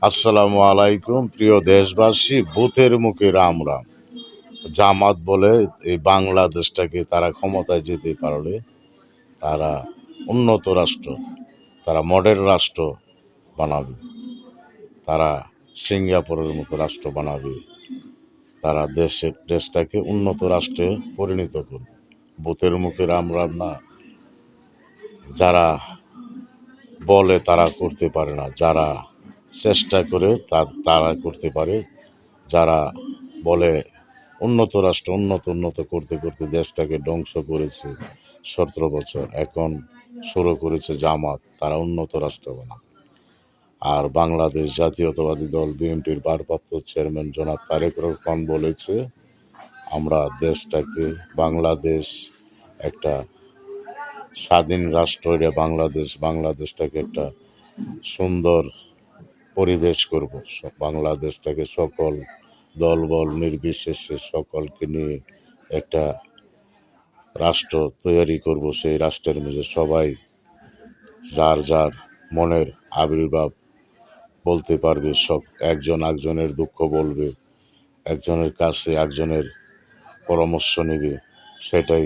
আসসালামু আলাইকুম প্রিয় দেশবাসী। ভূতের মুখে রাম রাম। জামাত বলে এই বাংলাদেশটাকে তারা ক্ষমতায় যেতে পারলে তারা উন্নত রাষ্ট্র, তারা মডেল রাষ্ট্র বানাবে, তারা সিঙ্গাপুরের মতো রাষ্ট্র বানাবে, তারা দেশটাকে উন্নত রাষ্ট্রে পরিণত করবে। ভূতের মুখে রাম রাম না। যারা বলে তারা করতে পারে না, যারা চেষ্টা করে তারা করতে পারে। যারা বলে উন্নত রাষ্ট্র উন্নত করতে করতে দেশটাকে ধ্বংস করেছে 17 বছর, এখন শুরু করেছে জামাত, তারা উন্নত রাষ্ট্র বানাবে। আর বাংলাদেশ জাতীয়তাবাদী দল বিএনপির ভারপ্রাপ্ত চেয়ারম্যান জনাব তারেক রহমান বলেছে, আমরা দেশটাকে বাংলাদেশ একটা স্বাধীন রাষ্ট্র, এটা বাংলাদেশটাকে একটা সুন্দর পরিবেশ করব, বাংলাদেশটাকে সকল দলবল নির্বিশেষে সকলকে নিয়ে একটা রাষ্ট্র তৈরি করব। সেই রাষ্ট্রের মধ্যে সবাই যার যার মনের আবির্ভাব বলতে পারবে, সব একজন একজনের দুঃখ বলবে, একজনের কাছে একজনের পরামর্শ নেবে। সেটাই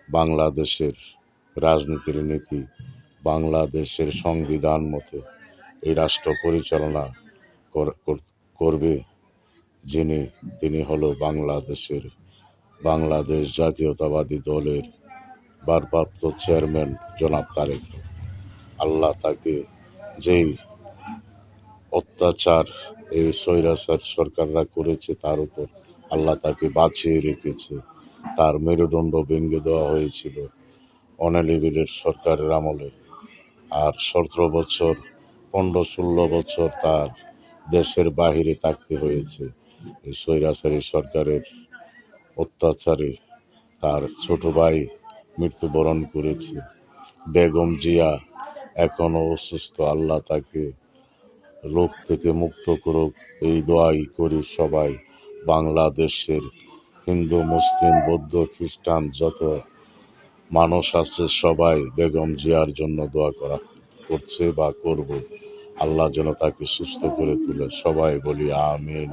বাংলাদেশের রাজনীতির নীতি। বাংলাদেশের সংবিধান মতে এই রাষ্ট্র পরিচালনা করবে তিনি হলো বাংলাদেশ জাতীয়তাবাদী দলের ভারপ্রাপ্ত চেয়ারম্যান জনাব তারেক। আল্লাহ তাকে যেই অত্যাচার এই স্বৈরাচার সরকাররা করেছে তার উপর আল্লাহ তাকে বাঁচিয়ে রেখেছে। তার মেরুদণ্ড ভেঙে দেওয়া হয়েছিল অনিলেবেলের সরকারের আমলে। আর 17 বছর 15-16 বছর তার দেশের বাহিরে থাকতে হয়েছে এই স্বৈরাচারী সরকারের অত্যাচারে। তার ছোট ভাই মৃত্যুবরণ করেছে। বেগম জিয়া এখনও অসুস্থ, আল্লাহ তাকে রোগ থেকে মুক্ত করুক, এই দোয়াই করি সবাই। বাংলাদেশের হিন্দু মুসলিম বৌদ্ধ খ্রিস্টান যত মানুষ আছে সবাই বেগম জিয়ার জন্য দোয়া করছে বা করব। আল্লাহ যেন তাকে সুস্থ করে তোলে, সবাই বলি আমিন।